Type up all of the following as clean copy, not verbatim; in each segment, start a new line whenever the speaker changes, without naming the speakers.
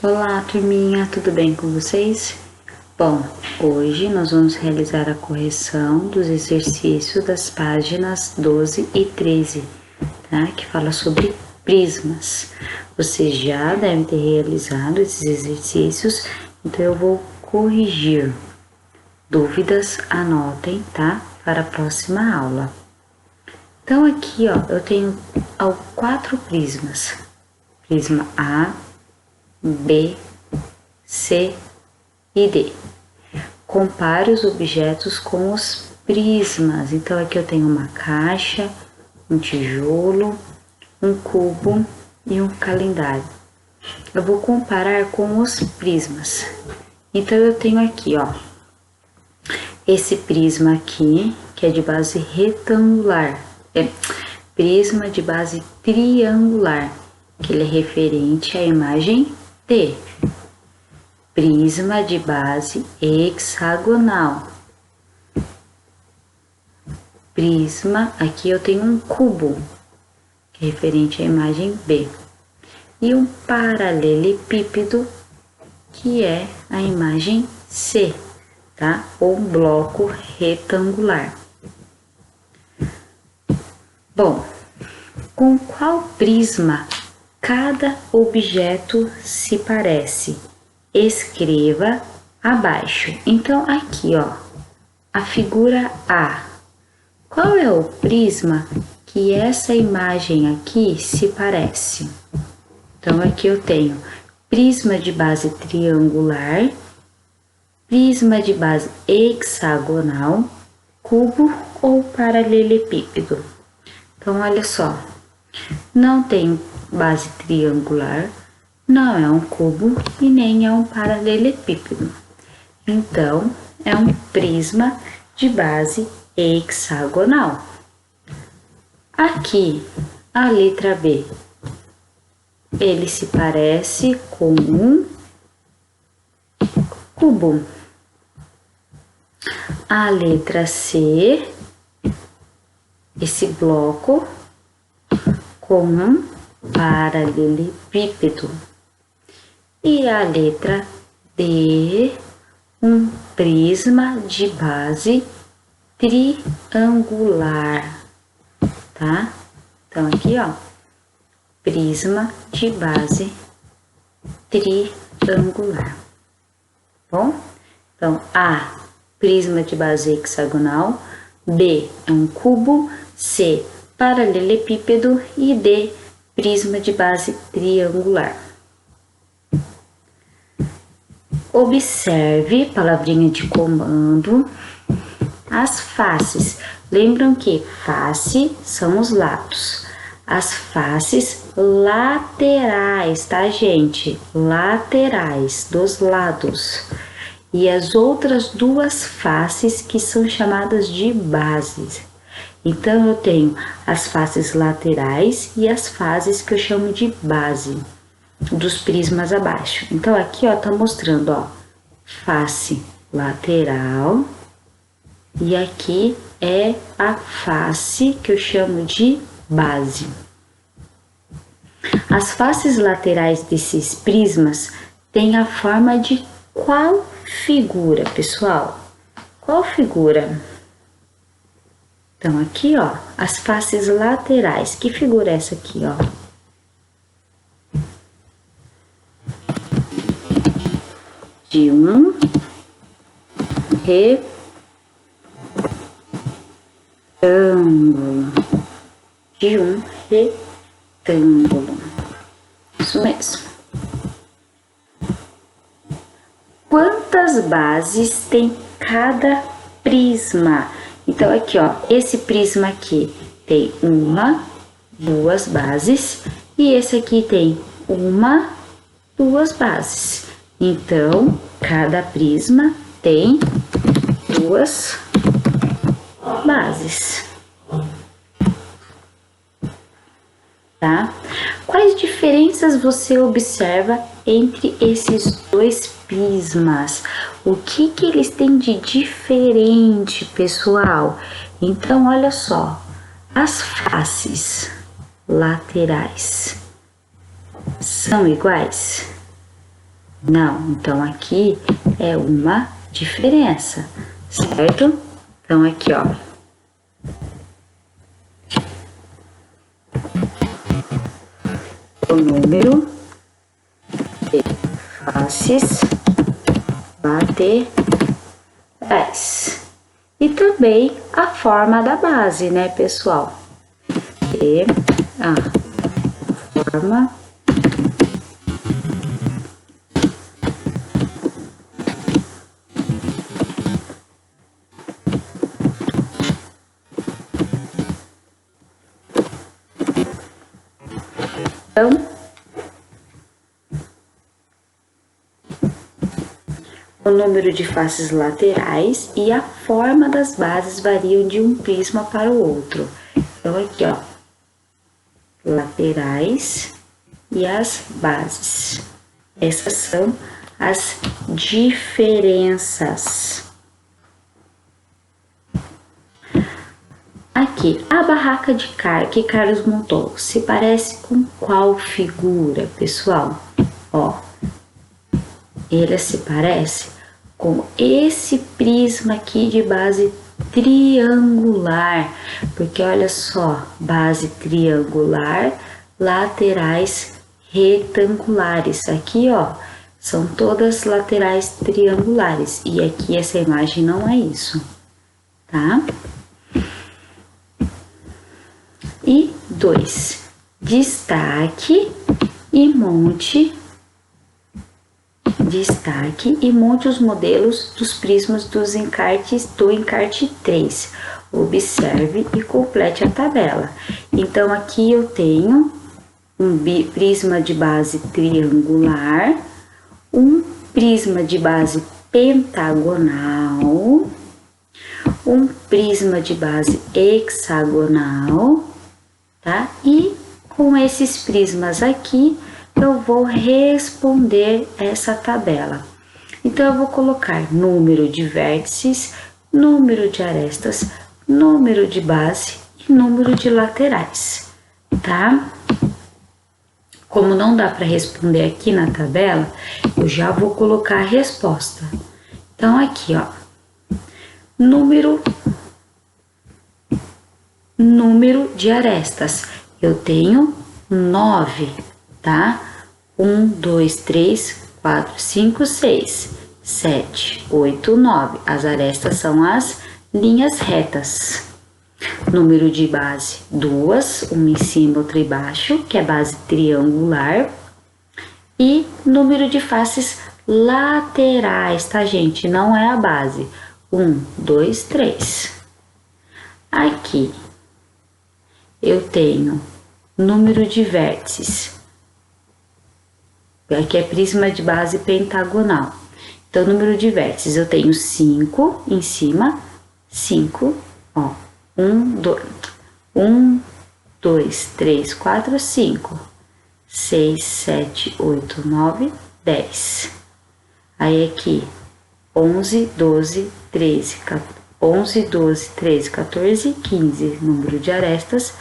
Olá, turminha, tudo bem com vocês? Bom, hoje nós vamos realizar a correção dos exercícios das páginas 12 e 13, tá? Que fala sobre prismas. Vocês já devem ter realizado esses exercícios, então eu vou corrigir. Dúvidas, anotem, tá? Para a próxima aula. Então, aqui, ó, eu tenho 4 prismas. Prisma A, B, C e D. Compare os objetos com os prismas. Então, aqui eu tenho uma caixa, um tijolo, um cubo e um calendário. Eu vou comparar com os prismas. Então, eu tenho aqui, ó, esse prisma aqui, que é de base retangular. Prisma de base triangular, que ele é referente à imagem T. Prisma de base hexagonal. Prisma, aqui eu tenho um cubo, que é referente à imagem B. E um paralelepípedo, que é a imagem C, tá? Ou um bloco retangular. Bom, com qual prisma cada objeto se parece? Escreva abaixo. Então, aqui, ó, a figura A. Qual é o prisma que essa imagem aqui se parece? Então, aqui eu tenho prisma de base triangular, prisma de base hexagonal, cubo ou paralelepípedo. Então, olha só, não tem base triangular, não é um cubo e nem é um paralelepípedo. Então, é um prisma de base hexagonal. Aqui, a letra B, ele se parece com um cubo. A letra C, esse bloco com um paralelepípedo. E a letra D, um prisma de base triangular, tá? Então, aqui, ó, prisma de base triangular. Bom? Então, A, prisma de base hexagonal, B é um cubo, C, paralelepípedo e D, prisma de base triangular. Observe, palavrinha de comando, as faces. Lembram que face são os lados. As faces laterais, tá, gente? Laterais, dos lados. E as outras duas faces que são chamadas de bases. Então, eu tenho as faces laterais e as faces que eu chamo de base dos prismas abaixo. Então, aqui, ó, tá mostrando, ó, face lateral e aqui é a face que eu chamo de base. As faces laterais desses prismas têm a forma de qual figura, pessoal? Qual figura? Então, aqui, ó, as faces laterais. Que figura é essa aqui, ó? De um retângulo. De um retângulo. Isso mesmo. Quantas bases tem cada prisma? Então, aqui, ó, esse prisma aqui tem uma, duas bases, e esse aqui tem uma, duas bases. Então, cada prisma tem duas bases. Tá? Quais diferenças você observa entre esses dois prismas? O que eles têm de diferente, pessoal? Então, olha só, as faces laterais são iguais? Não, então aqui é uma diferença, certo? Então aqui, ó. O número de faces laterais. E também a forma da base, né, pessoal? E a forma então, o número de faces laterais e a forma das bases variam de um prisma para o outro. Então, aqui, ó, laterais e as bases. Essas são as diferenças. Aqui, a barraca de que Carlos montou se parece com qual figura, pessoal? Ó, ele se parece com esse prisma aqui de base triangular, porque olha só, base triangular, laterais retangulares. Aqui, ó, são todas laterais triangulares e aqui essa imagem não é isso, tá? E 2, destaque e monte os modelos dos prismas dos encartes do encarte 3. Observe e complete a tabela. Então, aqui eu tenho um prisma de base triangular, um prisma de base pentagonal, um prisma de base hexagonal, tá? E com esses prismas aqui, eu vou responder essa tabela. Então, eu vou colocar número de vértices, número de arestas, número de base e número de laterais, tá? Como não dá para responder aqui na tabela, eu já vou colocar a resposta. Então, aqui, ó, número de arestas, eu tenho 9, tá? 1, 2, 3, 4, 5, 6, 7, 8, 9. As arestas são as linhas retas. Número de base, 2, uma em cima, outra embaixo, que é base triangular. E número de faces laterais, tá, gente? Não é a base. 1, 2, 3. Aqui, eu tenho número de vértices. Aqui é prisma de base pentagonal. Então, número de vértices, eu tenho 5 em cima, 5, ó. 1, 2, 3, 4, 5, 6, 7, 8, 9, 10. Aí, aqui, 11, 12, 13, 11, 12, 13, 14, 15. Número de arestas,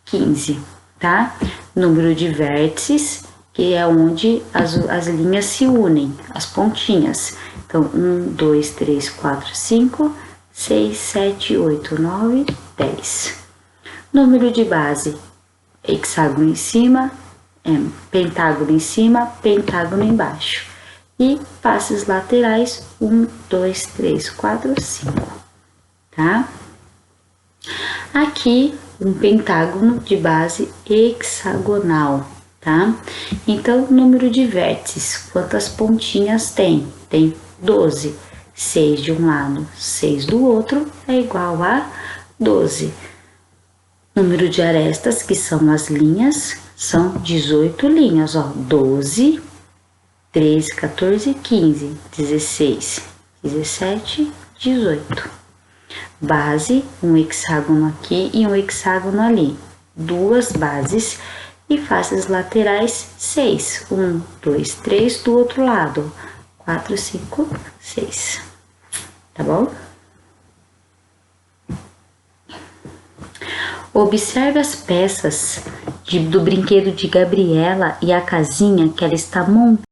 15, tá? Número de vértices, que é onde as linhas se unem, as pontinhas. Então, 1, 2, 3, 4, 5, 6, 7, 8, 9, 10. Número de base, hexágono em cima, pentágono em cima, pentágono embaixo. E faces laterais, 1, 2, 3, 4, 5, tá? Aqui, um pentágono de base hexagonal, tá? Então, número de vértices, quantas pontinhas tem? Tem 12. 6 de um lado, 6 do outro, é igual a 12. Número de arestas, que são as linhas, são 18 linhas, ó. 12, 13, 14, 15, 16, 17, 18. Base, um hexágono aqui e um hexágono ali. Duas bases e faces laterais, 6. 1, 2, 3 do outro lado. 4, 5, 6. Tá bom? Observe as peças do brinquedo de Gabriela e a casinha que ela está montando.